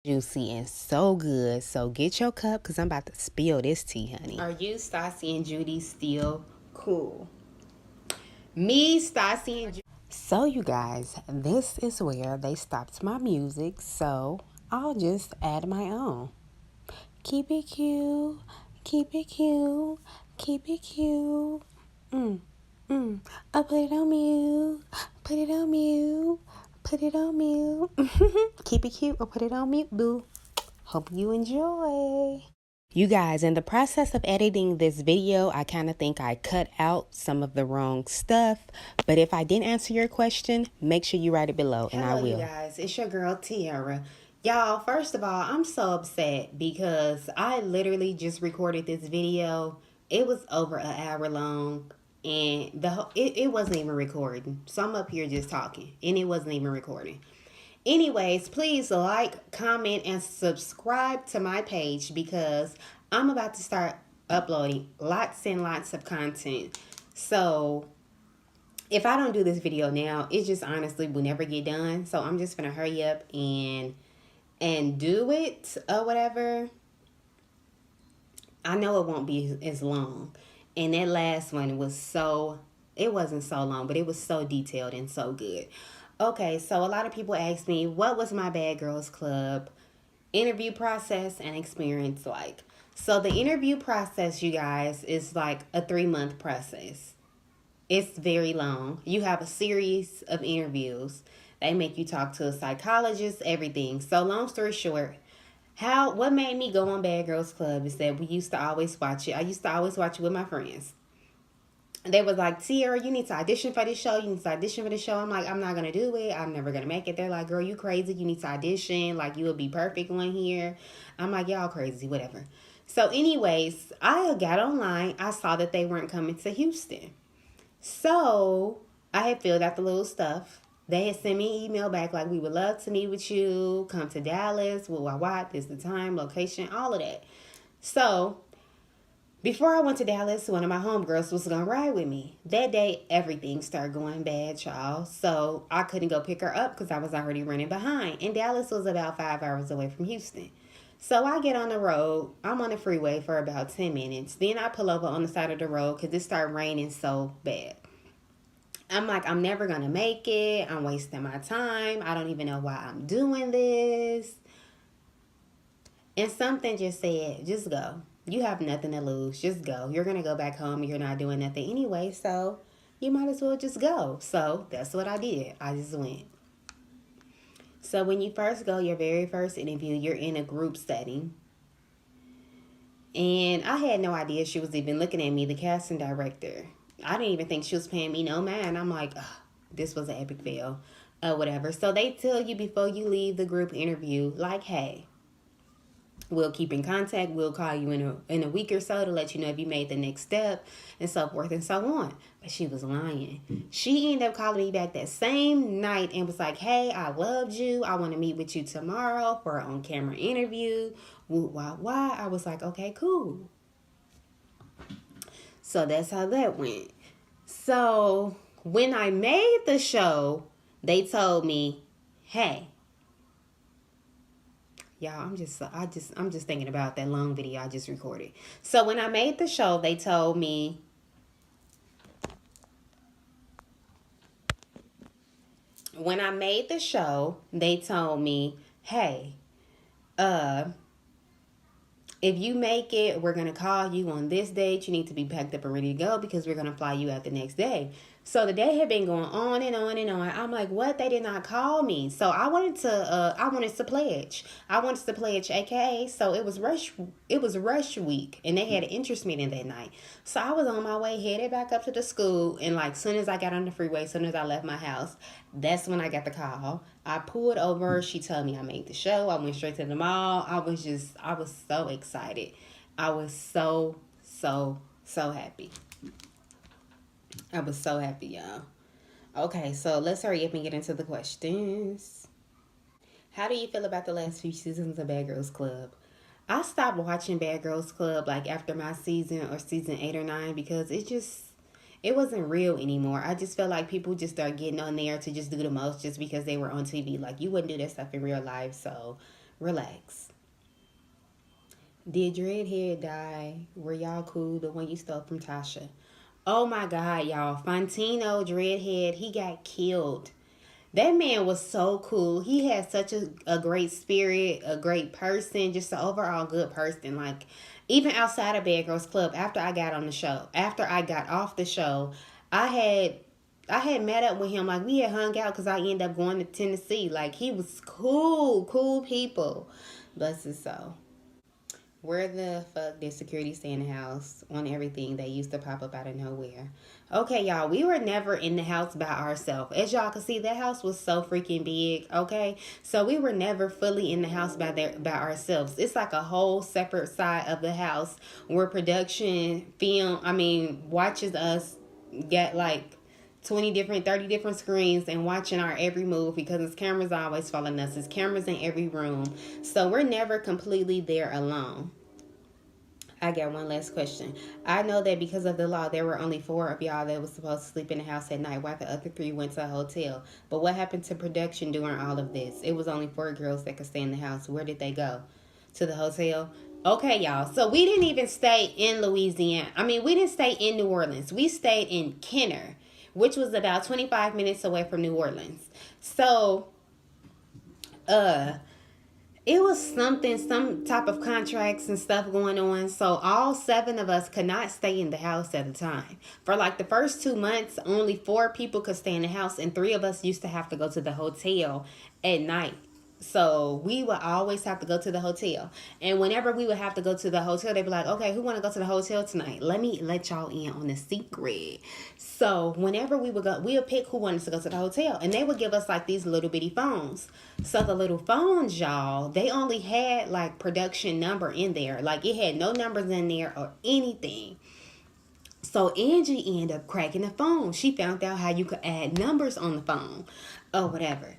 Juicy and so good. So get your cup because I'm about to spill this tea, honey. Are you, Stassi, and Judy still cool? Me, Stassi, and Judy. So, you guys, this is where they stopped my music, so I'll just add my own. Keep it cute, keep it cute, keep it cute. I'll put it on mute, put it on mute, put it on mute. Keep it cute or put it on mute, boo. Hope you enjoy. You guys, in the process of editing this video, I kind of think I cut out some of the wrong stuff. But if I didn't answer your question, make sure you write it below and I will. Hello, you guys. It's your girl, Tiara. Y'all, first of all, I'm so upset because I literally just recorded this video. It was over an hour long and it wasn't even recording. So I'm up here just talking and it wasn't even recording. Anyways, please like, comment, and subscribe to my page because I'm about to start uploading lots and lots of content. So if I don't do this video now, it just honestly will never get done. So I'm just gonna hurry up and do it or whatever. I know it won't be as long. And that last one was it wasn't so long, but it was so detailed and so good. Okay, so a lot of people ask me, what was my Bad Girls Club interview process and experience like? So the interview process, you guys, is like a 3-month process. It's very long. You have a series of interviews. They make you talk to a psychologist, everything. So long story short, what made me go on Bad Girls Club is that we used to always watch it. I used to always watch it with my friends. They was like, Tiara, you need to audition for this show. You need to audition for this show. I'm like, I'm not going to do it. I'm never going to make it. They're like, girl, you crazy. You need to audition. Like, you will be perfect on here. I'm like, y'all crazy, whatever. So anyways, I got online. I saw that they weren't coming to Houston. So I had filled out the little stuff. They had sent me an email back like, we would love to meet with you. Come to Dallas. What? This is the time, location, all of that. So before I went to Dallas, one of my homegirls was going to ride with me. That day, everything started going bad, y'all. So I couldn't go pick her up because I was already running behind. And Dallas was about 5 hours away from Houston. So I get on the road. I'm on the freeway for about 10 minutes. Then I pull over on the side of the road because it started raining so bad. I'm like, I'm never going to make it. I'm wasting my time. I don't even know why I'm doing this. And something just said, just go. You have nothing to lose. Just go. You're going to go back home and you're not doing nothing anyway. So you might as well just go. So that's what I did. I just went. So when you first go, your very first interview, you're in a group setting. And I had no idea she was even looking at me, the casting director. I didn't even think she was paying me no mind. I'm like, this was an epic fail or whatever. So they tell you before you leave the group interview, like, hey, we'll keep in contact. We'll call you in a week or so to let you know if you made the next step and so forth and so on. But she was lying. She ended up calling me back that same night and was like, hey, I loved you. I want to meet with you tomorrow for an on-camera interview. Why? I was like, okay, cool. So that's how that went. So when I made the show, they told me, hey, y'all, I'm just thinking about that long video I just recorded. So when I made the show, they told me, hey, if you make it, we're going to call you on this date. You need to be packed up and ready to go because we're going to fly you out the next day. So the day had been going on and on and on. I'm like, what? They did not call me. So I wanted to pledge. I wanted to pledge, aka. So it was rush week and they had an interest meeting that night. So I was on my way headed back up to the school, and like soon as I got on the freeway, soon as I left my house, that's when I got the call. I pulled over. She told me I made the show. I went straight to the mall. I was so excited. I was so happy. I was so happy, y'all. Okay, so let's hurry up and get into the questions. How do you feel about the last few seasons of Bad Girls Club? I stopped watching Bad Girls Club like after my season 8 or 9 because it wasn't real anymore. I just felt like people just started getting on there to just do the most just because they were on TV. Like, you wouldn't do that stuff in real life, so Relax. Did Dreadhead die? Were y'all cool? The one you stole from Tasha. Oh my God, y'all. Fontino Dreadhead, he got killed. That man was so cool. He had such a great spirit, a great person, just an overall good person. Like, even outside of Bad Girls Club, after I got on the show, after I got off the show, I had I had met up with him. Like, we had hung out because I ended up going to Tennessee. Like, he was cool people. Bless his soul. Where the fuck did security stay in the house on everything? They used to pop up out of nowhere. Okay, y'all, we were never in the house by ourselves. As y'all can see, that house was so freaking big, okay? So we were never fully in the house by ourselves. It's like a whole separate side of the house where production, watches us get like 20 different, 30 different screens and watching our every move because it's cameras always following us. It's cameras in every room. So we're never completely there alone. I got one last question. I know that because of the law, there were only 4 of y'all that was supposed to sleep in the house at night while the other 3 went to a hotel. But what happened to production during all of this? It was only 4 girls that could stay in the house. Where did they go? To the hotel? Okay, y'all. So we didn't even stay in Louisiana. We didn't stay in New Orleans. We stayed in Kenner, which was about 25 minutes away from New Orleans. So, it was some type of contracts and stuff going on. So all 7 of us could not stay in the house at a time. For like the first 2 months, only 4 people could stay in the house, and 3 of us used to have to go to the hotel at night. So we would always have to go to the hotel. And whenever we would have to go to the hotel, they'd be like, okay, who want to go to the hotel tonight? Let me let y'all in on the secret. So whenever we would go, we would pick who wanted to go to the hotel. And they would give us like these little bitty phones. So the little phones, y'all, they only had like production number in there. Like, it had no numbers in there or anything. So Angie ended up cracking the phone. She found out how you could add numbers on the phone or whatever.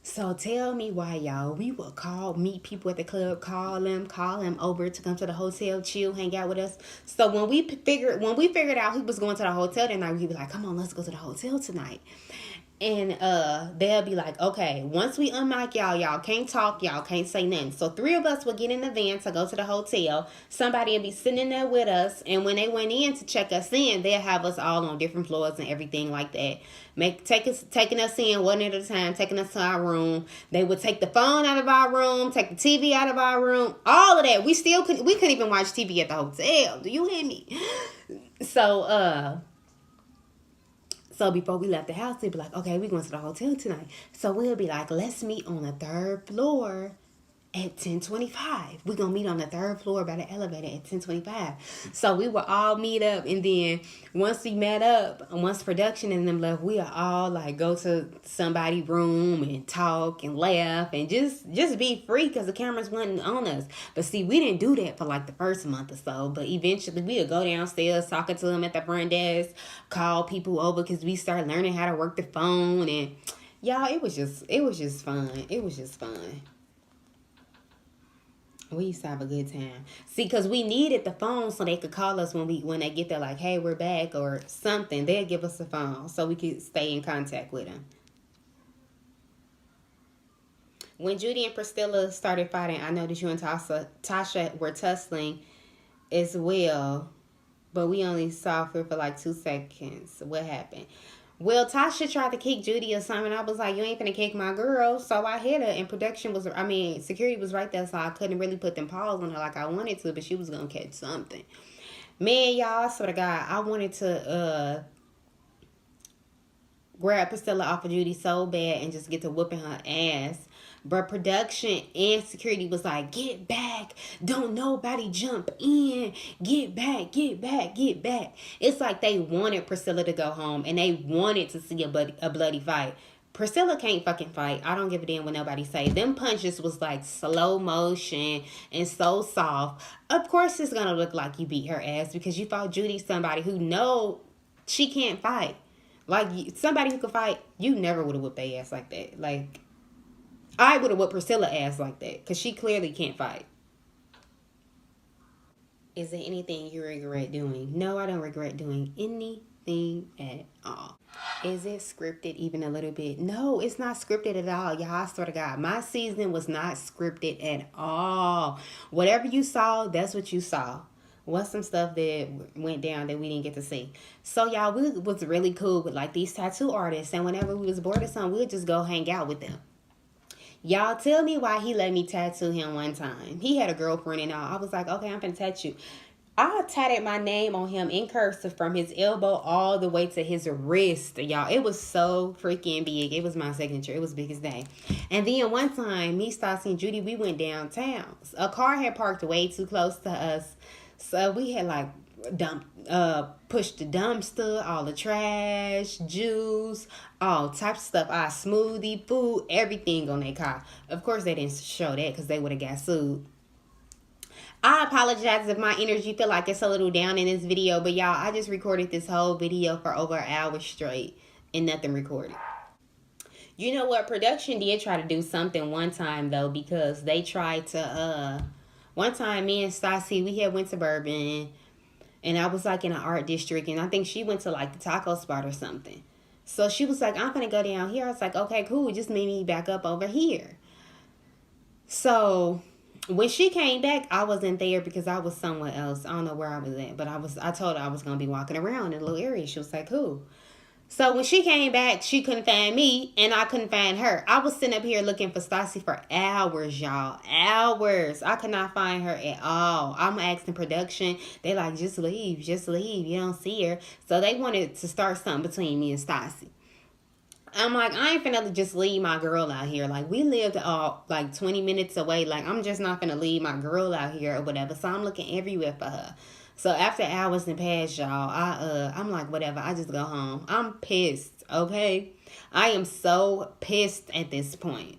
So tell me why, y'all. We would meet people at the club, call them over to come to the hotel, chill, hang out with us. So when we figured out he was going to the hotel that night, we'd be like, come on, let's go to the hotel tonight. And they'll be like, okay, once we unmic y'all can't talk, y'all can't say nothing. So 3 of us will get in the van to go to the hotel. Somebody will be sitting in there with us, and when they went in to check us in, they'll have us all on different floors and everything like that. Taking us in one at a time, taking us to our room. They would take the phone out of our room, take the TV out of our room, all of that. We couldn't even watch TV at the hotel. Do you hear me? So before we left the house, they'd be like, okay, we're going to the hotel tonight. So we'll be like, let's meet on the 3rd floor at 10:25. We're going to meet on the 3rd floor by the elevator at 10:25. So we will all meet up. And then once we met up, once production and them left, we'll all like go to somebody's room and talk and laugh and just be free because the cameras wasn't on us. But see, we didn't do that for like the first month or so. But eventually we'll go downstairs talking to them at the front desk, call people over because we started learning how to work the phone. And y'all, it was just fun. It was just fun. We used to have a good time. See, because we needed the phone so they could call us when they get there, like, hey, we're back or something. They'll give us the phone so we could stay in contact with them. When Judy and Priscilla started fighting, I know that you and Tasha were tussling as well, but we only saw her for like 2 seconds. What happened? Well, Tasha tried to kick Judy or something. I was like, you ain't finna kick my girl. So I hit her, and security was right there, so I couldn't really put them paws on her like I wanted to, but she was gonna catch something. Man, y'all, I swear to God, I wanted to grab Priscilla off of Judy so bad and just get to whooping her ass. But production and security was like, get back. Don't nobody jump in. Get back, get back, get back. It's like they wanted Priscilla to go home and they wanted to see a bloody fight. Priscilla can't fucking fight. I don't give a damn what nobody say. Them punches was like slow motion and so soft. Of course it's going to look like you beat her ass because you fought Judy, somebody who know she can't fight. Like, somebody who could fight, you never would have whooped their ass like that. Like, I would have whooped Priscilla ass like that because she clearly can't fight. Is there anything you regret doing? No, I don't regret doing anything at all. Is it scripted even a little bit? No, it's not scripted at all. Y'all, I swear to God. My season was not scripted at all. Whatever you saw, that's what you saw. What's some stuff that went down that we didn't get to see? So y'all, we was really cool with like these tattoo artists, and whenever we was bored or something, we would just go hang out with them. Y'all tell me why he let me tattoo him one time. He had a girlfriend and all. I was like, okay, I'm gonna tattoo you. I tatted my name on him in cursive from his elbow all the way to his wrist, y'all. It was so freaking big. It was my signature. It was big as day. And then one time, me, Stassi, and Judy, we went downtown. A car had parked way too close to us. So we had like pushed the dumpster, all the trash, juice, all types of stuff. Our smoothie, food, everything on their car. Of course, they didn't show that because they would have got sued. I apologize if my energy feel like it's a little down in this video, but y'all, I just recorded this whole video for over an hour straight and nothing recorded. You know what? Production did try to do something one time though, because they tried to one time me and Stassi, we had went to Bourbon and I was like in an art district and I think she went to like the taco spot or something. So she was like, I'm gonna go down here. I was like, okay, cool, just meet me back up over here. So when she came back, I wasn't there because I was somewhere else. I don't know where I was at, but I told her I was gonna be walking around in a little area. She was like, cool. So when she came back, she couldn't find me and I couldn't find her. I was sitting up here looking for Stassi for hours, y'all. Hours. I could not find her at all. I'm asking production. They like, just leave, just leave. You don't see her. So they wanted to start something between me and Stassi. I'm like, I ain't finna just leave my girl out here. Like, we lived all like 20 minutes away. Like, I'm just not finna leave my girl out here or whatever. So I'm looking everywhere for her. So after hours and past, y'all, I'm like, whatever. I just go home. I'm pissed, okay? I am so pissed at this point.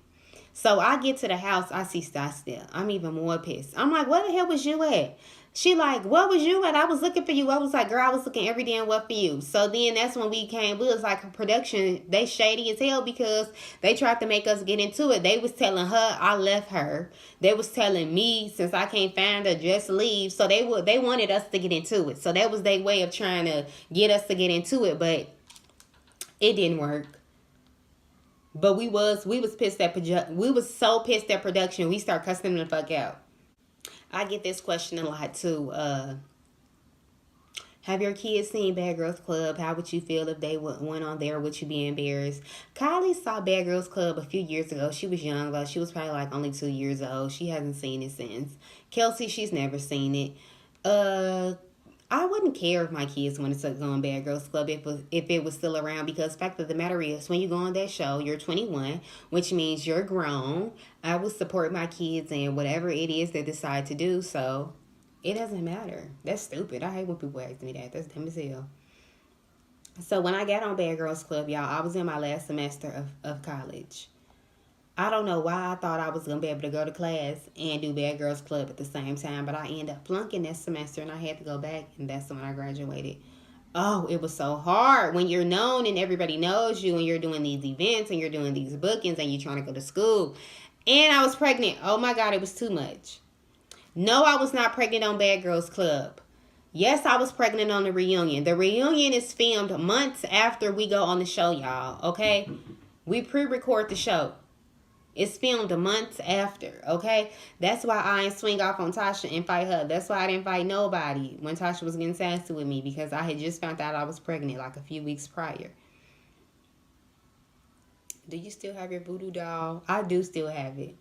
So I get to the house. I see Stassi there. I'm even more pissed. I'm like, where the hell was you at? She like, what was you at? I was looking for you. I was like, girl, I was looking every damn what for you. So then that's when we came. We was like, production, they shady as hell because they tried to make us get into it. They was telling her I left her. They was telling me since I can't find her, just leave. So they wanted us to get into it. So that was their way of trying to get us to get into it, but it didn't work. But we was pissed at we was so pissed at production. We start cussing them the fuck out. I get this question a lot too. Have your kids seen Bad Girls Club? How would you feel if they went on there? Would you be embarrassed? Kylie saw Bad Girls Club a few years ago. She was young though. She was probably like only 2 years old. She hasn't seen it since. Kelsey, she's never seen it. I wouldn't care if my kids wanted to go on Bad Girls Club if it was still around, because the fact of the matter is when you go on that show, you're 21, which means you're grown. I will support my kids in whatever it is they decide to do, so it doesn't matter. That's stupid. I hate when people ask me that. That's dumb as hell. So when I got on Bad Girls Club, y'all, I was in my last semester of college. I don't know why I thought I was going to be able to go to class and do Bad Girls Club at the same time, but I ended up flunking that semester and I had to go back, and that's when I graduated. Oh, it was so hard when you're known and everybody knows you and you're doing these events and you're doing these bookings and you're trying to go to school. And I was pregnant. Oh my God, it was too much. No, I was not pregnant on Bad Girls Club. Yes, I was pregnant on the reunion. The reunion is filmed months after we go on the show, y'all, okay? We pre-record the show. It's filmed months after, okay? That's why I ain't swing off on Tasha and fight her. That's why I didn't fight nobody when Tasha was getting sassy with me, because I had just found out I was pregnant like a few weeks prior. Do you still have your voodoo doll? I do still have it.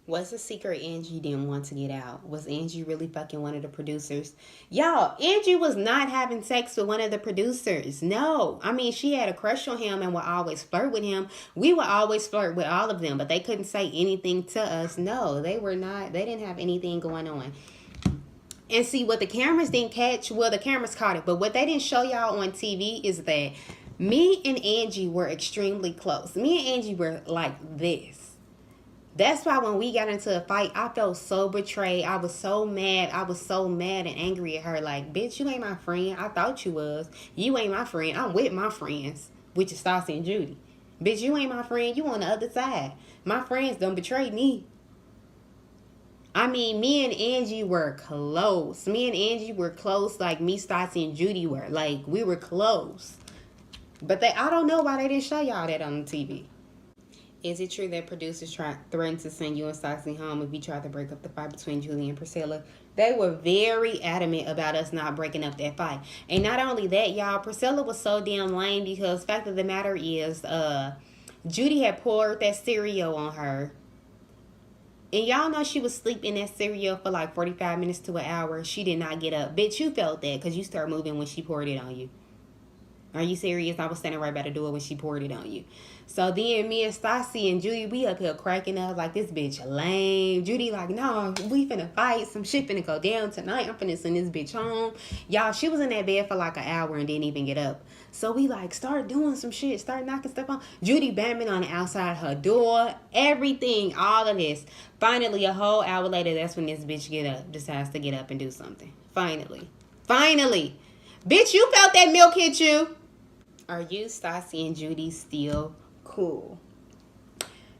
What's the secret Angie didn't want to get out? Was Angie really fucking one of the producers? Y'all, Angie was not having sex with one of the producers. No. I mean, she had a crush on him and would always flirt with him. We would always flirt with all of them, but they couldn't say anything to us. No, they were not. They didn't have anything going on. And see, what the cameras didn't catch, well, the cameras caught it, but what they didn't show y'all on TV is that me and Angie were extremely close. Me and Angie were like this. That's why when we got into a fight, I felt so betrayed. I was so mad. I was so mad and angry at her. Like, bitch, you ain't my friend. I thought you was. You ain't my friend. I'm with my friends, which is Stassi and Judy. Bitch, you ain't my friend. You on the other side. My friends don't betray me. I mean, me and Angie were close. Me and Angie were close like me, Stassi, and Judy were. Like, we were close. But I don't know why they didn't show y'all that on the TV. Is it true that producers threatened to send you and Stassi home if you tried to break up the fight between Julie and Priscilla? They were very adamant about us not breaking up that fight. And not only that, y'all, Priscilla was so damn lame because fact of the matter is, Judy had poured that cereal on her. And y'all know she was sleeping in that cereal for like 45 minutes to an hour. She did not get up. Bitch, you felt that because you start moving when she poured it on you. Are you serious? I was standing right by the door when she poured it on you. So then me and Stassi and Judy, we up here cracking up like this bitch lame. Judy like, no, we finna fight. Some shit finna go down tonight. I'm finna send this bitch home. Y'all, she was in that bed for like an hour and didn't even get up. So we like start doing some shit, start knocking stuff on. Judy banging on the outside her door, everything, all of this. Finally, a whole hour later, that's when this bitch decides to get up and do something. Finally. Bitch, you felt that milk hit you. Are you, Stassi, and Judy still cool?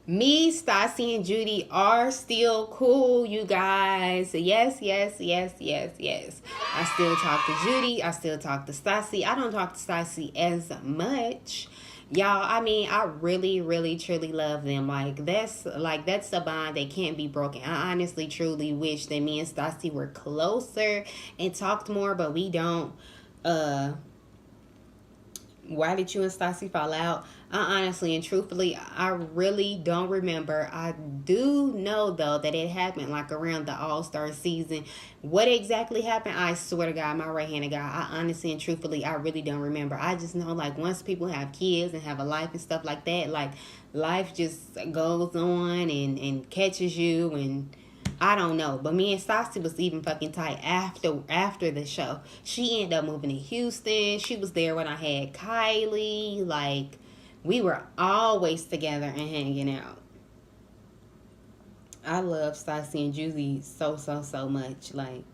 Me, Stassi, and Judy are still cool, you guys. Yes. I still talk to Judy. I still talk to Stassi. I don't talk to Stassi as much. Y'all, I mean, I really, really, truly love them. That's a bond that can't be broken. I honestly, truly wish that me and Stassi were closer and talked more, but we don't. Why did you and Stassi fall out? I honestly and truthfully, I really don't remember. I do know, though, that it happened like around the All-Star season. What exactly happened, I swear to God, my right-handed guy, I honestly and truthfully, I really don't remember. I just know, like, once people have kids and have a life and stuff like that, like, life just goes on and catches you and... I don't know, but me and Stassi was even fucking tight after the show. She ended up moving to Houston. She was there when I had Kylie. Like, we were always together and hanging out. I love Stassi and Julie so much. Like,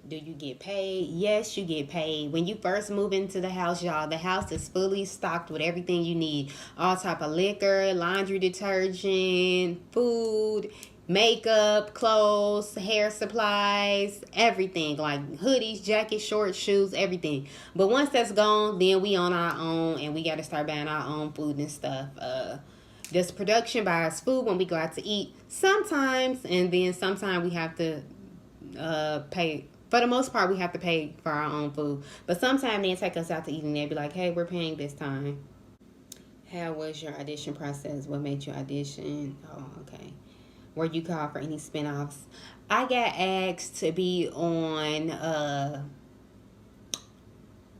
do you get paid? Yes, you get paid. When you first move into the house, y'all, the house is fully stocked with everything you need. All type of liquor, laundry detergent, food, makeup, clothes, hair supplies, everything. Like hoodies, jackets, shorts, shoes, everything. But once that's gone, then we on our own and we got to start buying our own food and stuff. This production buys food when we go out to eat sometimes, and then sometimes we have to pay. For the most part, we have to pay for our own food. But sometimes they take us out to eat and they'll be like, hey, we're paying this time. How was your audition process? What made you audition? Oh, okay. Were you called for any spinoffs? I got asked to be on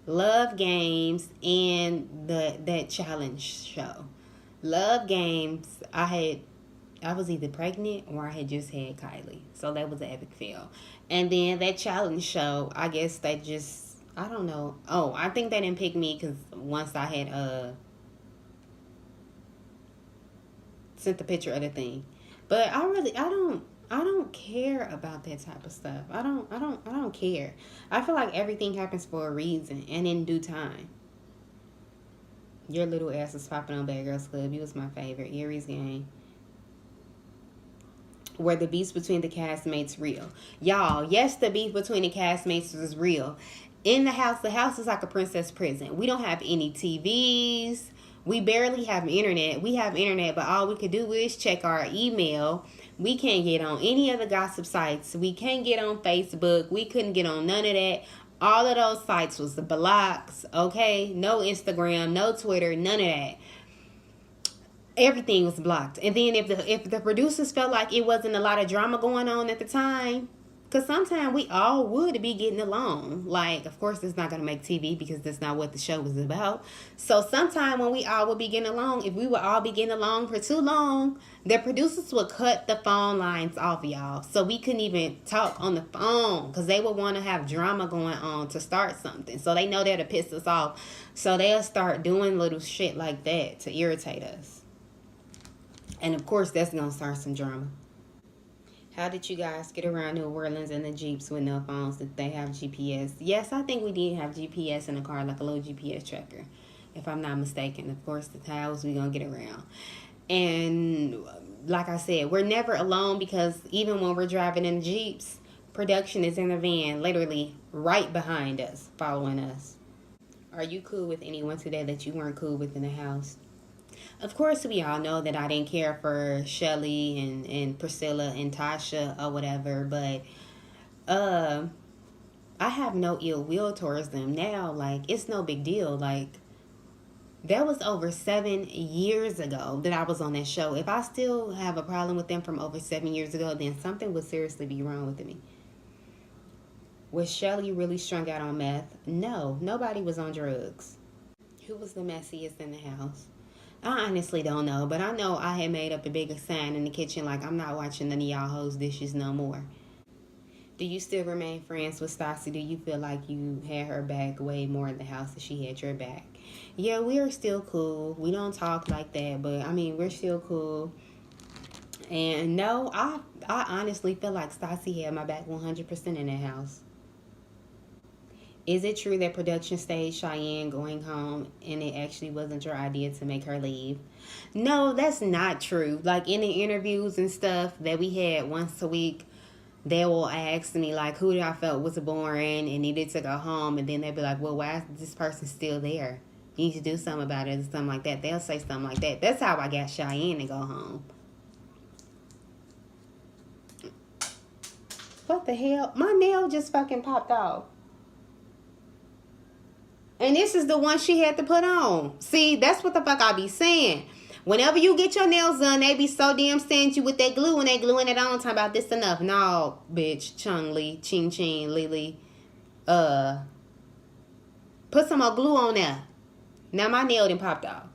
Love Games and that challenge show. Love Games, I was either pregnant or I had just had Kylie. So that was an epic fail. And then that challenge show, I guess they just, I don't know. Oh, I think they didn't pick me because once I had sent the picture of the thing. But I don't care about that type of stuff. I don't care. I feel like everything happens for a reason and in due time. Your little ass was popping on Bad Girls Club. You was my favorite. Aries game. Were the beefs between the castmates real? Y'all, yes, the beef between the castmates was real. In the house is like a princess prison. We don't have any TVs. We barely have internet. We have internet, but all we could do is check our email. We can't get on any of the gossip sites. We can't get on Facebook. We couldn't get on none of that. All of those sites was the blocks, okay? No Instagram, no Twitter, none of that. Everything was blocked. And then if the producers felt like it wasn't a lot of drama going on at the time, because sometimes we all would be getting along. Like, of course, it's not going to make TV because that's not what the show was about. So sometimes when we all would be getting along, if we would all be getting along for too long, the producers would cut the phone lines off, y'all. So we couldn't even talk on the phone because they would want to have drama going on to start something. So they know that'll piss us off. So they'll start doing little shit like that to irritate us. And of course, that's going to start some drama. How did you guys get around New Orleans in the Jeeps with no phones? Did they have GPS? Yes, I think we did have GPS in the car, like a little GPS tracker, if I'm not mistaken. Of course, how else we going to get around? And like I said, we're never alone because even when we're driving in the Jeeps, production is in the van, literally right behind us, following us. Are you cool with anyone today that you weren't cool with in the house? Of course, we all know that I didn't care for Shelly and Priscilla and Tasha or whatever, but uh, I have no ill will towards them now. Like, it's no big deal. Like, that was over 7 years ago that I was on that show. If I still have a problem with them from over 7 years ago, then something would seriously be wrong with me. Was Shelly really strung out on meth? No, nobody was on drugs. Who was the messiest in the house? I honestly don't know, but I know I had made up a bigger sign in the kitchen like I'm not watching none of y'all hoes dishes no more. Do you still remain friends with Stassi? Do you feel like you had her back way more in the house than she had your back? Yeah, we are still cool. We don't talk like that, but I mean, we're still cool. And no, I honestly feel like Stassi had my back 100% in that house. Is it true that production staged Cheyenne going home and it actually wasn't your idea to make her leave? No, that's not true. Like in the interviews and stuff that we had once a week, they will ask me like who I felt was boring and needed to go home, and then they'll be like, well, why is this person still there? You need to do something about it or something like that. They'll say something like that. That's how I got Cheyenne to go home. What the hell? My nail just fucking popped off. And this is the one she had to put on. See, that's what the fuck I be saying. Whenever you get your nails done, they be so damn stingy with that glue and they gluing it on. Talking about this enough. No, bitch. Chung Lee. Ching Ching. Lily. Put some more glue on there. Now my nail done popped off.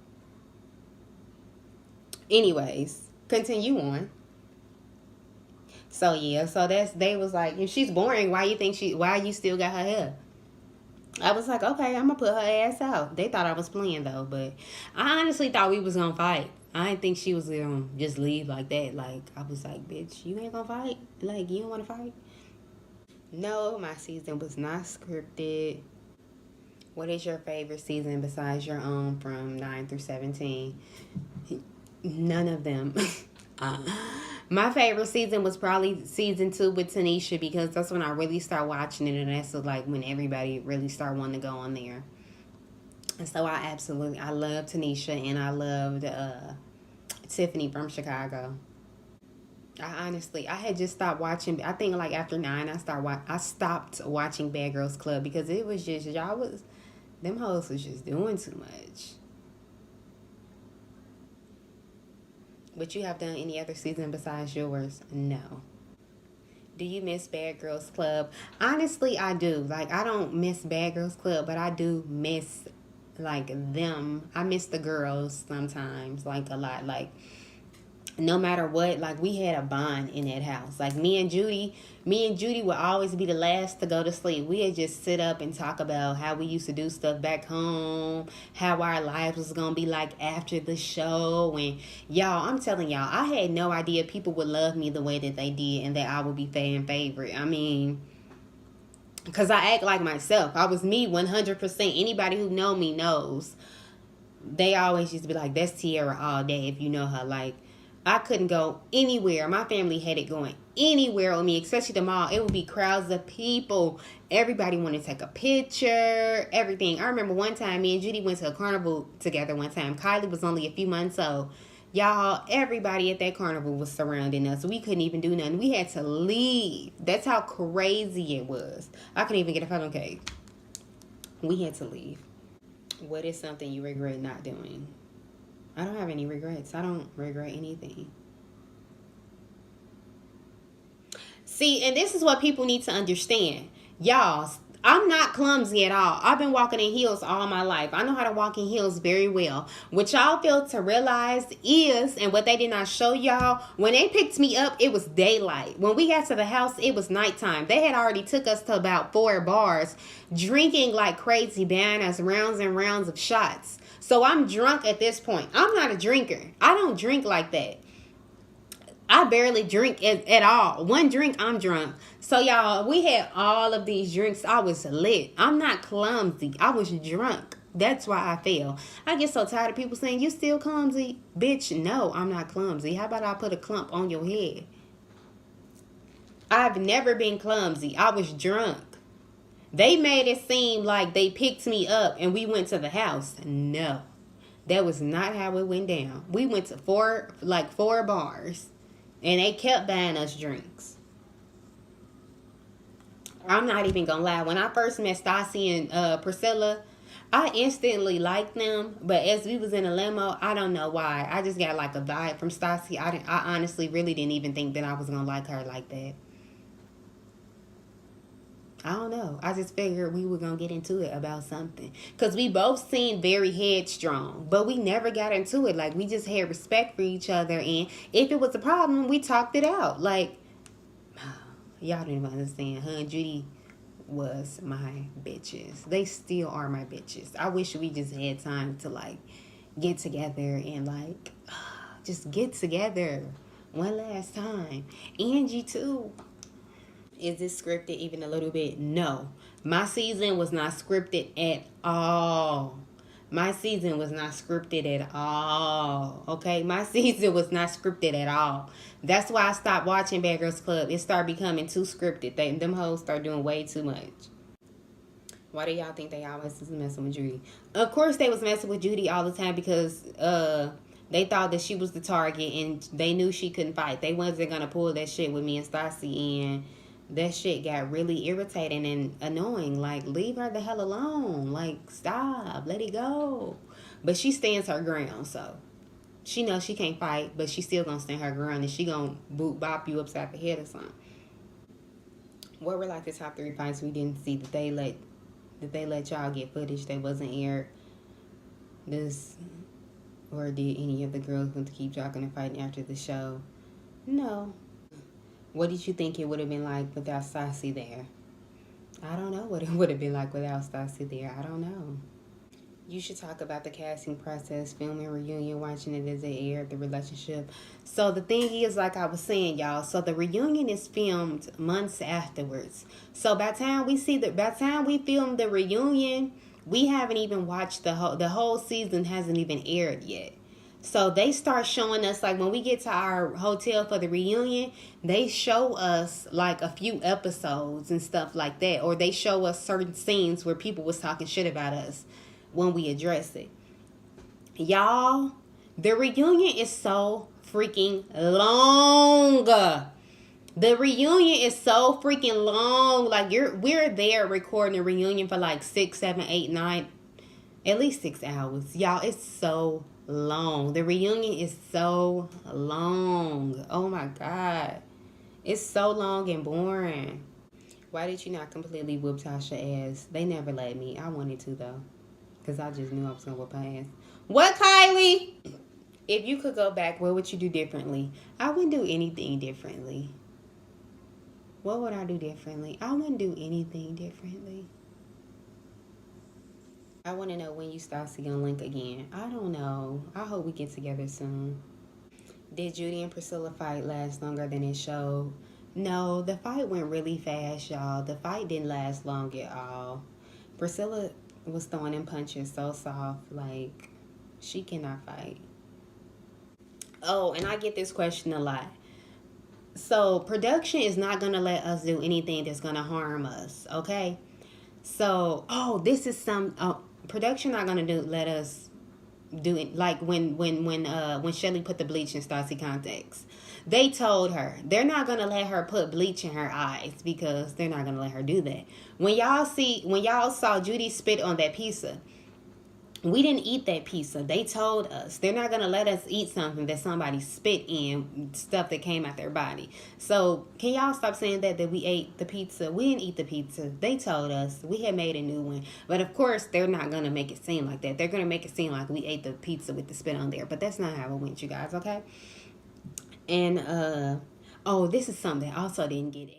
Anyways, continue on. So yeah, so they was like, if she's boring, why you still got her hair? I was like, okay, I'm gonna put her ass out. They thought I was playing though, but I honestly thought we was gonna fight. I didn't think she was gonna just leave like that. Like, I was like, bitch, you ain't gonna fight? Like, you don't wanna fight? No, my season was not scripted. What is your favorite season besides your own from 9 through 17? None of them. My favorite season was probably season 2 with Tanisha, because that's when I really start watching it, and that's like when everybody really start wanting to go on there. And so I love Tanisha, and I loved Tiffany from Chicago. I had just stopped watching. I think like after 9, I stopped watching Bad Girls Club because it was just them hoes was just doing too much. But you have done any other season besides yours? No. Do you miss Bad Girls Club? Honestly, I do. Like, I don't miss Bad Girls Club, but I do miss, like, them. I miss the girls sometimes, like, a lot. Like, no matter what, like, we had a bond in that house. Like, me and Judy would always be the last to go to sleep. We'd just sit up and talk about how we used to do stuff back home, how our lives was gonna be like after the show. And y'all, I'm telling y'all, I had no idea people would love me the way that they did and that I would be fan favorite. I mean, because I act like myself. I was me 100%. Anybody who know me knows. They always used to be like, that's Tiara all day if you know her. Like, I couldn't go anywhere. My family had it going anywhere with me, especially the mall. It would be crowds of people. Everybody wanted to take a picture, everything. I remember one time, me and Judy went to a carnival together one time. Kylie was only a few months old. Y'all, everybody at that carnival was surrounding us. We couldn't even do nothing. We had to leave. That's how crazy it was. I couldn't even get a photo cake. We had to leave. What is something you regret not doing? I don't have any regrets. I don't regret anything. See, and this is what people need to understand. Y'all, I'm not clumsy at all. I've been walking in heels all my life. I know how to walk in heels very well. What y'all fail to realize is, and what they did not show y'all, when they picked me up, it was daylight. When we got to the house, it was nighttime. They had already took us to about 4 bars, drinking like crazy, buying us rounds and rounds of shots. So I'm drunk at this point. I'm not a drinker. I don't drink like that. I barely drink at all. One drink, I'm drunk. So y'all, we had all of these drinks. I was lit. I'm not clumsy. I was drunk. That's why I fell. I get so tired of people saying, you still clumsy? Bitch, no, I'm not clumsy. How about I put a clump on your head? I've never been clumsy. I was drunk. They made it seem like they picked me up and we went to the house. No, that was not how it went down. We went to four bars, and they kept buying us drinks. I'm not even gonna lie. When I first met Stassi and Priscilla, I instantly liked them. But as we was in a limo, I don't know why. I just got like a vibe from Stassi. I honestly really didn't even think that I was gonna like her like that. I don't know. I just figured we were gonna get into it about something, cause we both seemed very headstrong, but we never got into it. Like we just had respect for each other, and if it was a problem, we talked it out. Like y'all don't even understand. Her and Judy was my bitches. They still are my bitches. I wish we just had time to like get together and like just get together one last time. Angie too. Is this scripted even a little bit? No. My season was not scripted at all. My season was not scripted at all. Okay? My season was not scripted at all. That's why I stopped watching Bad Girls Club. It started becoming too scripted. Them hoes start doing way too much. Why do y'all think they always was messing with Judy? Of course they was messing with Judy all the time because they thought that she was the target and they knew she couldn't fight. They wasn't gonna pull that shit with me and Stassi, and that shit got really irritating and annoying. Like, leave her the hell alone. Like, stop. Let it go. But she stands her ground, so she knows she can't fight, but she still gonna stand her ground, and she gonna bop you upside the head or something. What were like the top 3 fights we didn't see that they let y'all get footage that wasn't aired? This, or did any of the girls want to keep talking and fighting after the show? No. What did you think it would have been like without Stassi there? I don't know what it would have been like without Stassi there. I don't know. You should talk about the casting process, filming reunion, watching it as they aired, the relationship. So the thing is, like I was saying, y'all, so the reunion is filmed months afterwards. So by the time we film the reunion, we haven't even watched the whole season hasn't even aired yet. So they start showing us, like when we get to our hotel for the reunion, they show us like a few episodes and stuff like that. Or they show us certain scenes where people was talking shit about us when we address it. Y'all, the reunion is so freaking long. The reunion is so freaking long. Like we're there recording a reunion for like 6, 7, 8, 9, at least 6 hours. Y'all, it's so long. The reunion is so long. Oh my God. It's so long and boring. Why did you not completely whoop Tasha ass? They never let me. I wanted to though. Because I just knew I was going to whoop her ass. What, Kylie? If you could go back, what would you do differently? I wouldn't do anything differently. What would I do differently? I wouldn't do anything differently. I want to know when you start seeing Link again. I don't know. I hope we get together soon. Did Judy and Priscilla fight last longer than it showed? No, the fight went really fast, y'all. The fight didn't last long at all. Priscilla was throwing them punches so soft, like she cannot fight. Oh, and I get this question a lot. So production is not gonna let us do anything that's gonna harm us, okay? So, this is production not gonna let us do it. Like when Shelly put the bleach in Stassi contacts, they told her they're not gonna let her put bleach in her eyes because they're not gonna let her do that. When y'all saw Judy spit on that pizza, we didn't eat that pizza. They told us they're not going to let us eat something that somebody spit in, stuff that came out their body. So can y'all stop saying that we ate the pizza? We didn't eat the pizza. They told us. We had made a new one. But of course, they're not going to make it seem like that. They're going to make it seem like we ate the pizza with the spit on there. But that's not how it went, you guys, okay? And, this is something that also didn't get aired.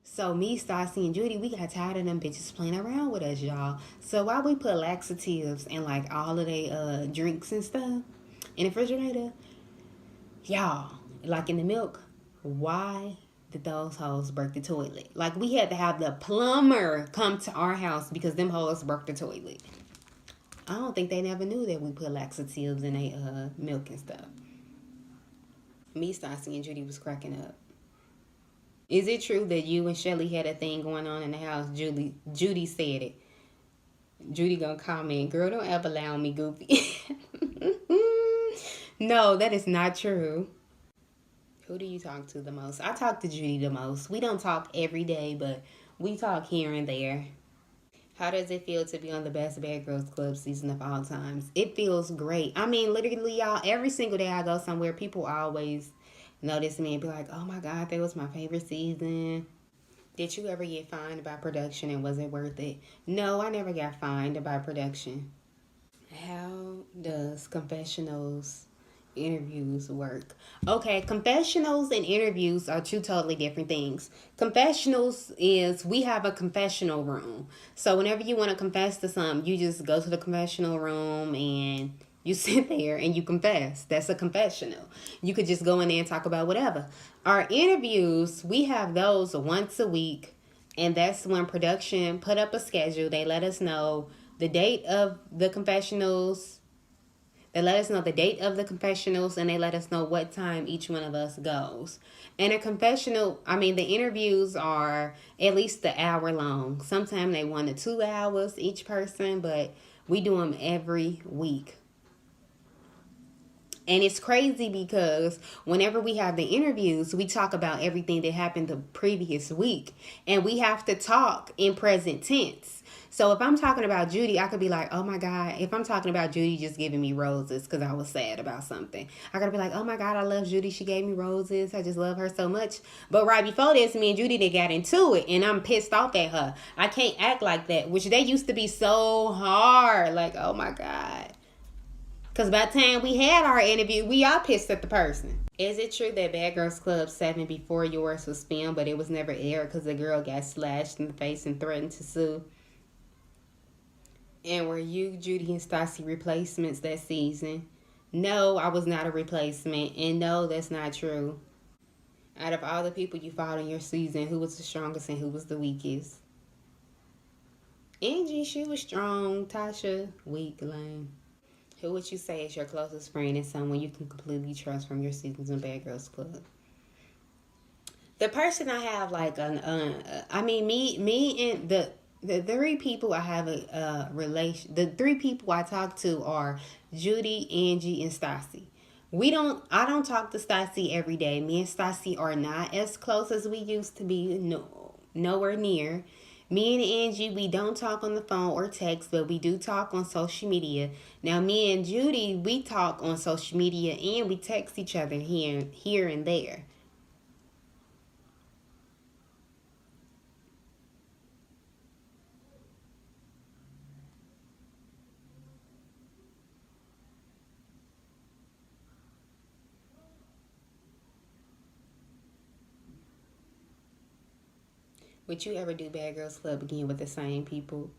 So me, Stassi, and Judy, we got tired of them bitches playing around with us, y'all. So while we put laxatives and like all of their drinks and stuff in the refrigerator, y'all, like in the milk, why did those hoes break the toilet? Like we had to have the plumber come to our house because them hoes broke the toilet. I don't think they never knew that we put laxatives in their milk and stuff. Me, Stassi, and Judy was cracking up. Is it true that you and Shelly had a thing going on in the house? Judy said it. Judy gonna comment, girl, don't ever allow me, Goofy. No, that is not true. Who do you talk to the most? I talk to Judy the most. We don't talk every day, but we talk here and there. How does it feel to be on the best Bad Girls Club season of all times? It feels great. I mean, literally, y'all, every single day I go somewhere, people always notice me and be like, oh my God, that was my favorite season. Did you ever get fined by production and was it worth it? No, I never got fined by production. How does confessionals interviews work? Okay, confessionals and interviews are two totally different things. Confessionals is we have a confessional room. So whenever you want to confess to something, you just go to the confessional room and you sit there and you confess. That's a confessional. You could just go in there and talk about whatever. Our interviews, we have those once a week, and that's when production put up a schedule. They let us know the date of the confessionals. They let us know the date of the confessionals, and they let us know what time each one of us goes. And a confessional, I mean, the interviews are at least an hour long. Sometimes they 1 to 2 hours each person, but we do them every week. And it's crazy because whenever we have the interviews, we talk about everything that happened the previous week. And we have to talk in present tense. So if I'm talking about Judy, I could be like, oh my God. If I'm talking about Judy just giving me roses because I was sad about something, I gotta be like, oh my God, I love Judy. She gave me roses. I just love her so much. But right before this, me and Judy, they got into it. And I'm pissed off at her. I can't act like that, which they used to be so hard. Like, oh my God. Because by the time we had our interview, we all pissed at the person. Is it true that Bad Girls Club 7 before yours was filmed, but it was never aired because the girl got slashed in the face and threatened to sue? And were you, Judy, and Stassi replacements that season? No, I was not a replacement. And no, that's not true. Out of all the people you fought in your season, who was the strongest and who was the weakest? Angie, she was strong. Tasha, weak, lame. Who would you say is your closest friend and someone you can completely trust from your seasons in Bad Girls Club? The person I have like I mean me and the three people I have a relation. The three people I talk to are Judy, Angie, and Stassi. I don't talk to Stassi every day. Me and Stassi are not as close as we used to be. No, nowhere near. Me and Angie, we don't talk on the phone or text, but we do talk on social media. Now, me and Judy, we talk on social media and we text each other here and there. Would you ever do Bad Girls Club again with the same people?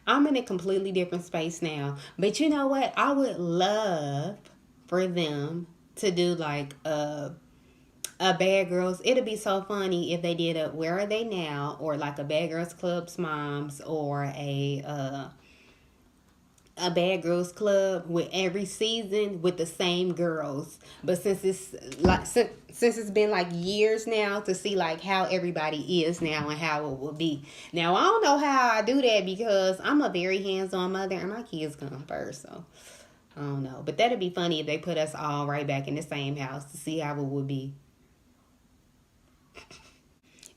I'm in a completely different space now. But you know what? I would love for them to do like a Bad Girls. It'd be so funny if they did a Where Are They Now, or like a Bad Girls Club's Moms, or a Bad Girls Club with every season with the same girls. But since it's been like years now, to see like how everybody is now and how it will be. Now I don't know how I do that because I'm a very hands-on mother and my kids come first, so I don't know. But that'd be funny if they put us all right back in the same house to see how it would be.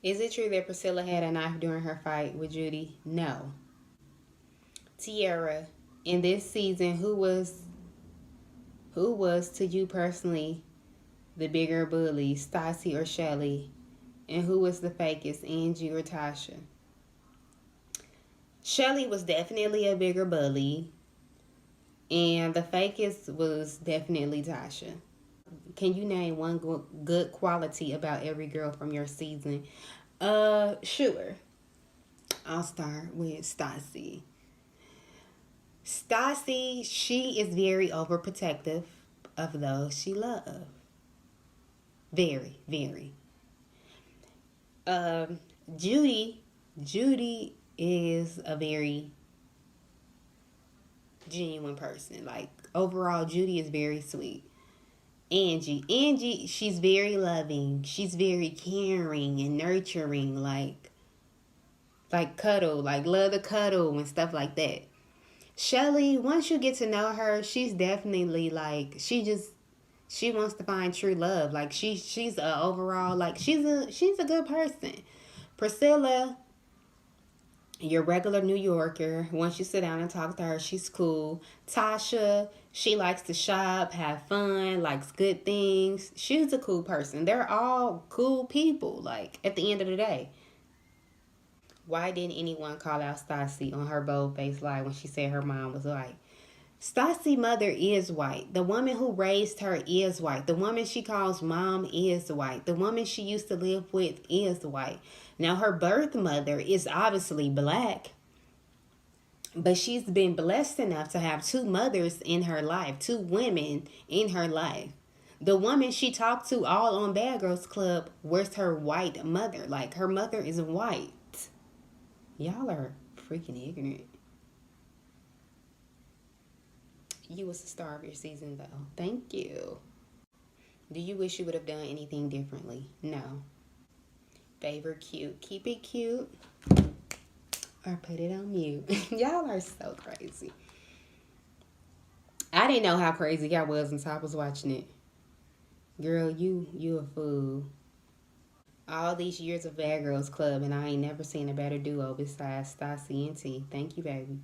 Is it true that Priscilla had a knife during her fight with Judy? No. Tiara, in this season, who was to you personally the bigger bully, Stassi or Shelly? And who was the fakest, Angie or Tasha? Shelly was definitely a bigger bully, and the fakest was definitely Tasha. Can you name one good quality about every girl from your season? Sure. I'll start with Stassi. Stassi, she is very overprotective of those she loves. Very, very. Um, Judy, Judy is a very genuine person. Like overall, Judy is very sweet. Angie, she's very loving. She's very caring and nurturing, like cuddle, like love to cuddle and stuff like that. Shelly, once you get to know her, she's definitely like she wants to find true love. Like she's a overall like she's a good person. Priscilla, your regular New Yorker. Once you sit down and talk to her, she's cool. Tasha, she likes to shop, have fun, likes good things. She's a cool person. They're all cool people, like, at the end of the day. Why didn't anyone call out Stassi on her bold-faced lie when she said her mom was white? Stassi's mother is white. The woman who raised her is white. The woman she calls mom is white. The woman she used to live with is white. Now, her birth mother is obviously black, but she's been blessed enough to have two mothers in her life, two women in her life. The woman she talked to all on Bad Girls Club was her white mother. Like, her mother is white. Y'all are freaking ignorant. You was the star of your season, though. Thank you. Do you wish you would have done anything differently? No. Favorite cute. Keep it cute or put it on mute. Y'all are so crazy. I didn't know how crazy I was until I was watching it. Girl, you a fool. All these years of Bad Girls Club, and I ain't never seen a better duo besides Stassi and T. Thank you, baby.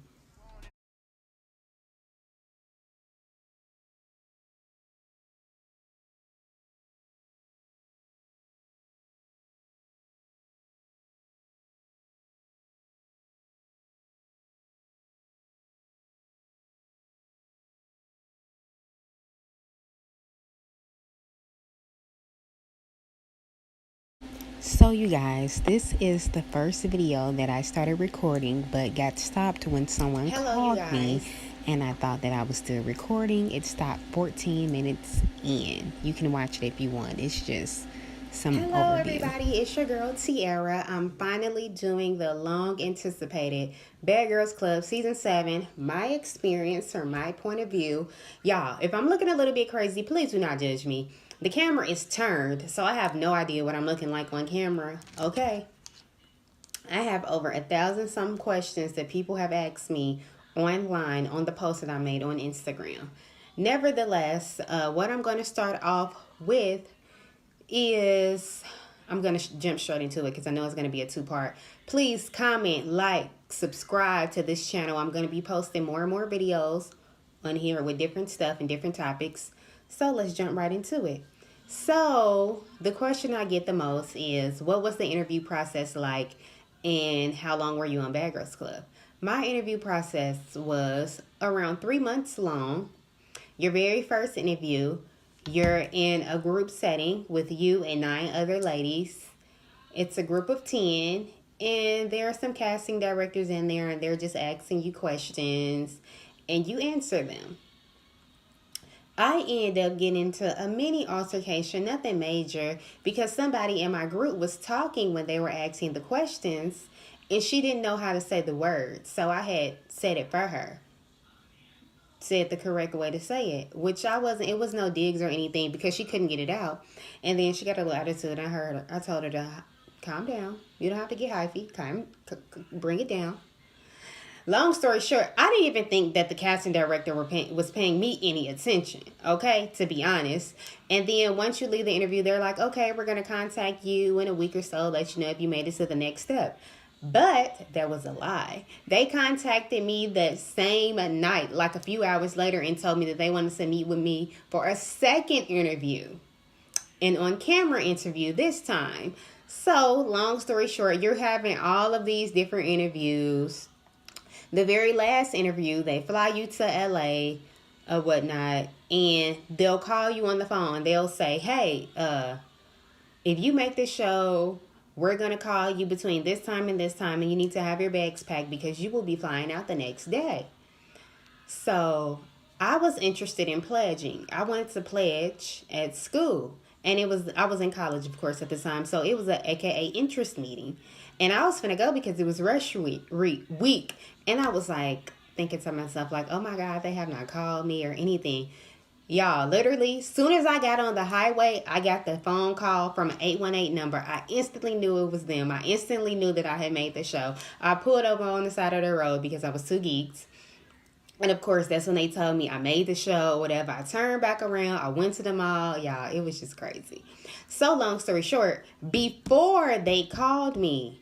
So, you guys, this is the first video that I started recording but got stopped when someone called me, and I thought that I was still recording. It stopped 14 minutes in. You can watch it if you want. It's just some overview. Everybody, it's your girl Tiara. I'm finally doing the long anticipated Bad Girls Club Season 7, my experience from my point of view. Y'all, if I'm looking a little bit crazy, please do not judge me. The camera is turned, so I have no idea what I'm looking like on camera. Okay. I have over 1,000 some questions that people have asked me online on the post that I made on Instagram. Nevertheless, what I'm going to start off with is I'm going to jump straight into it because I know it's going to be a two-part. Please comment, like, subscribe to this channel. I'm going to be posting more and more videos on here with different stuff and different topics. So let's jump right into it. So the question I get the most is, what was the interview process like and how long were you on Bad Girls Club? My interview process was around 3 months long. Your very first interview, you're in a group setting with you and 9 other ladies. It's a group of 10, and there are some casting directors in there, and they're just asking you questions, and you answer them. I end up getting into a mini altercation, nothing major, because somebody in my group was talking when they were asking the questions, and she didn't know how to say the words, so I had said it for her. Said the correct way to say it, which it was no digs or anything because she couldn't get it out. And then she got a little attitude. I told her to calm down. You don't have to get hyphy. Bring it down. Long story short, I didn't even think that the casting director was paying me any attention, okay, to be honest. And then once you leave the interview, they're like, okay, we're going to contact you in a week or so, let you know if you made it to the next step. But that was a lie. They contacted me that same night, like a few hours later, and told me that they wanted to meet with me for a second interview. An on-camera interview this time. So, long story short, you're having all of these different interviews. The very last interview, they fly you to LA or whatnot, and they'll call you on the phone. They'll say, hey, if you make this show, we're going to call you between this time, and you need to have your bags packed because you will be flying out the next day. So I was interested in pledging. I wanted to pledge at school. And I was in college, of course, at the time. So it was a AKA interest meeting. And I was finna go because it was rush week. And I was like thinking to myself, like, oh my God, they have not called me or anything. Y'all, literally, soon as I got on the highway, I got the phone call from an 818 number. I instantly knew it was them. I instantly knew that I had made the show. I pulled over on the side of the road because I was too geeked. And of course, that's when they told me I made the show, whatever. I turned back around. I went to the mall. Y'all, it was just crazy. So, long story short, before they called me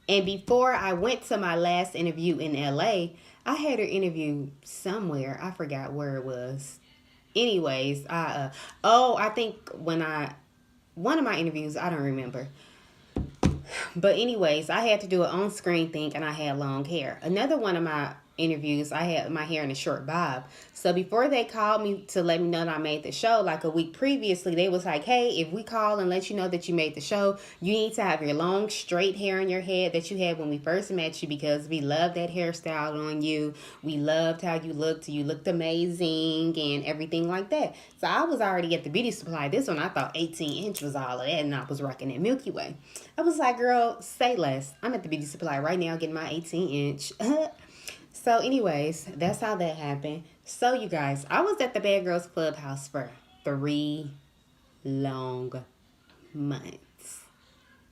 and before I went to my last interview in LA, I had an interview somewhere. I forgot where it was. Anyways, I think one of my interviews, I don't remember. But anyways, I had to do an on-screen thing and I had long hair. Another one of my interviews, I had my hair in a short bob. So before they called me to let me know that I made the show, like a week previously, they was like, hey, if we call and let you know that you made the show, you need to have your long straight hair in your head that you had when we first met you because we loved that hairstyle on you. We loved how you looked. You looked amazing and everything like that. So I was already at the beauty supply. This one I thought 18-inch was all of that and I was rocking that Milky Way. I was like, girl, say less. I'm at the beauty supply right now getting my 18-inch. So anyways, that's how that happened. So you guys, I was at the Bad Girls Clubhouse for 3 long months.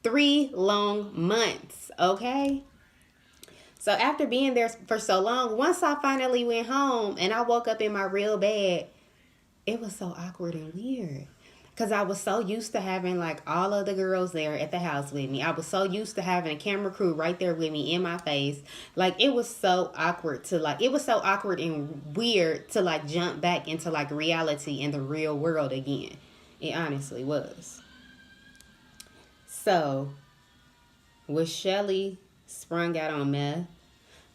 3 long months, okay? So after being there for so long, once I finally went home and I woke up in my real bed, it was so awkward and weird. Because I was so used to having like all of the girls there at the house with me. I was so used to having a camera crew right there with me in my face. Like it was so awkward it was so awkward and weird to like jump back into like reality in the real world again. It honestly was. So, was Shelly sprung out on meth?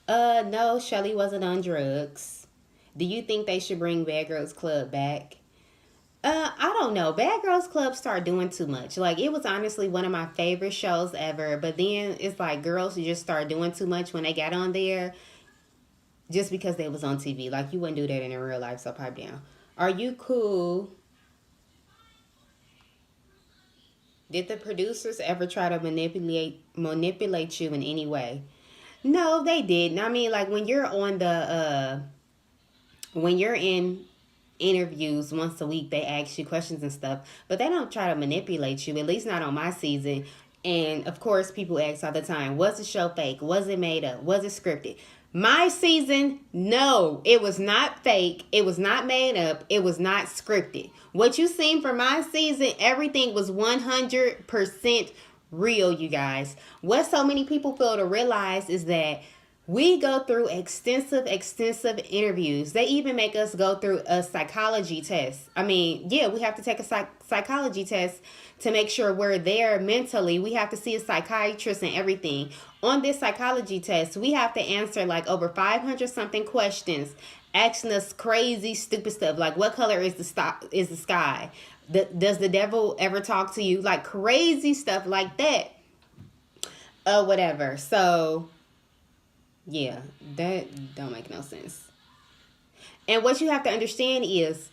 No, Shelly wasn't on drugs. Do you think they should bring Bad Girls Club back? I don't know. Bad Girls Club started doing too much. Like, it was honestly one of my favorite shows ever. But then it's like girls who just started doing too much when they got on there just because they was on TV. Like, you wouldn't do that in real life, so pipe down. Are you cool? Did the producers ever try to manipulate you in any way? No, they didn't. I mean, like, when you're on when you're in interviews once a week, they ask you questions and stuff, but they don't try to manipulate you, at least not on my season. And of course, people ask all the time, was the show fake? Was it made up? Was it scripted? My season, no, it was not fake. It was not made up. It was not scripted. What you seen for my season, everything was 100% real, you guys. What so many people fail to realize is that we go through extensive interviews. They even make us go through a psychology test. I mean, yeah, we have to take a psychology test to make sure we're there mentally. We have to see a psychiatrist and everything. On this psychology test, we have to answer like over 500 something questions, asking us crazy, stupid stuff like what color is the sky? Does the devil ever talk to you? Like crazy stuff like that. Whatever. So yeah, that don't make no sense. And what you have to understand is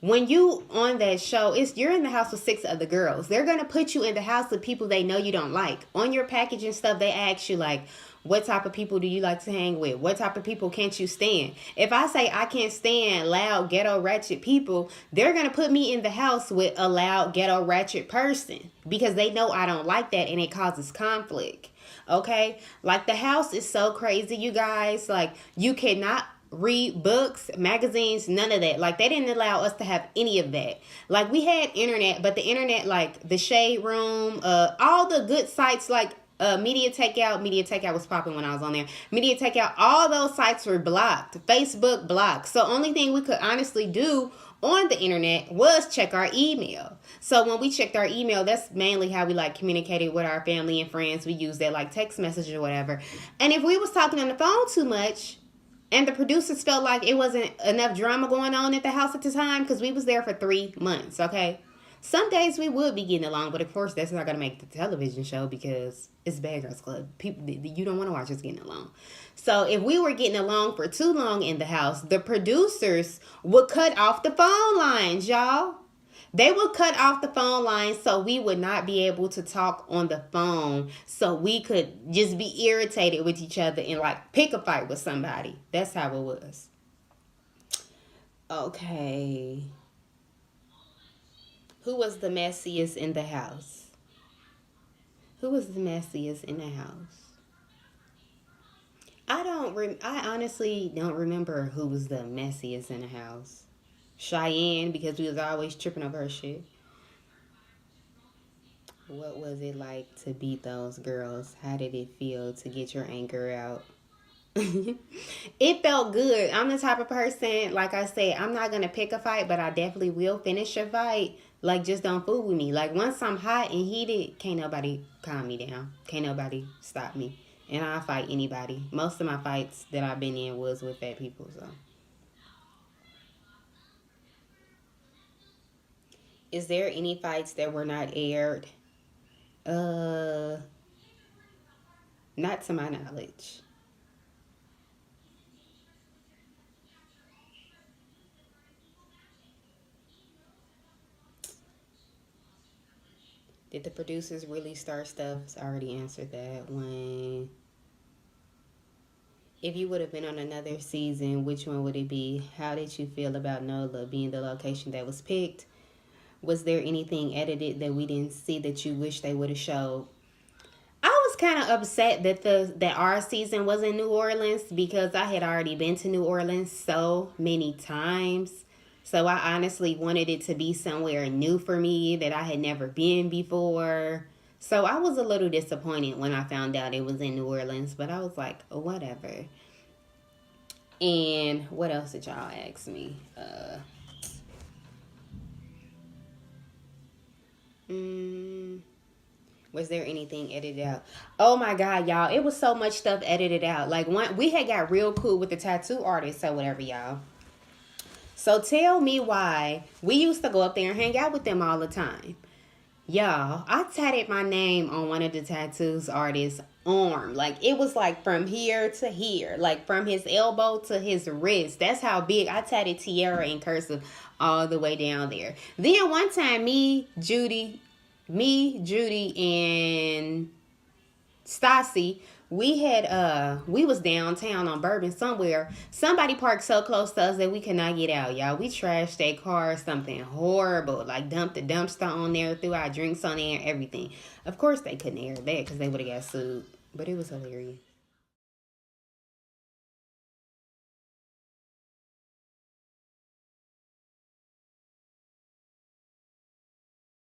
when you on that show, you're in the house with 6 other girls. They're gonna put you in the house with people they know you don't like. On your package and stuff, they ask you like, what type of people do you like to hang with? What type of people can't you stand? If I say I can't stand loud, ghetto, ratchet people, they're going to put me in the house with a loud, ghetto, ratchet person because they know I don't like that and it causes conflict. Okay? Like the house is so crazy, you guys. Like you cannot read books, magazines, none of that. Like they didn't allow us to have any of that. Like we had internet, but the internet, like the Shade Room, all the good sites like Media Takeout was popping when I was on there. Media Takeout, all those sites were blocked. Facebook blocked. So only thing we could honestly do on the internet was check our email. So when we checked our email, that's mainly how we like communicated with our family and friends. We used that like text message or whatever. And if we was talking on the phone too much, and the producers felt like it wasn't enough drama going on at the house at the time, because we was there for 3 months, okay? Some days we would be getting along, but of course that's not going to make the television show because it's Bad Girls Club. People, you don't want to watch us getting along. So if we were getting along for too long in the house, the producers would cut off the phone lines, y'all. They would cut off the phone lines so we would not be able to talk on the phone, so we could just be irritated with each other and like pick a fight with somebody. That's how it was. Okay. Who was the messiest in the house? Who was the messiest in the house? I honestly don't remember who was the messiest in the house. Cheyenne, because we was always tripping over her shit. What was it like to beat those girls? How did it feel to get your anger out? It felt good. I'm the type of person, like I said, I'm not gonna pick a fight, but I definitely will finish a fight. Like, just don't fool with me. Like, once I'm hot and heated, can't nobody calm me down. Can't nobody stop me. And I'll fight anybody. Most of my fights that I've been in was with fat people, so. Is there any fights that were not aired? Uh, Not to my knowledge. Did the producers really start stuff? I already answered that one. If you would have been on another season, which one would it be? How did you feel about NOLA being the location that was picked? Was there anything edited that we didn't see that you wish they would have showed? I was kind of upset that our season was in New Orleans because I had already been to New Orleans so many times. So I honestly wanted it to be somewhere new for me that I had never been before. So I was a little disappointed when I found out it was in New Orleans, but I was like, oh, whatever. And what else did y'all ask me? Mm, was there anything edited out? Oh my god, y'all! It was so much stuff edited out. Like, one, we had got real cool with the tattoo artists or whatever, y'all. So tell me why we used to go up there and hang out with them all the time. Y'all, I tatted my name on one of the tattoos artist's arm. Like, it was like from here to here. Like, from his elbow to his wrist. That's how big. I tatted Tiara in cursive all the way down there. Then one time, Judy, and Stassi, we was downtown on Bourbon somewhere. Somebody parked so close to us that we could not get out, y'all. We trashed their car, something horrible. Like, dumped the dumpster on there, threw our drinks on there, everything. Of course they couldn't air that because they would have got sued. But it was hilarious.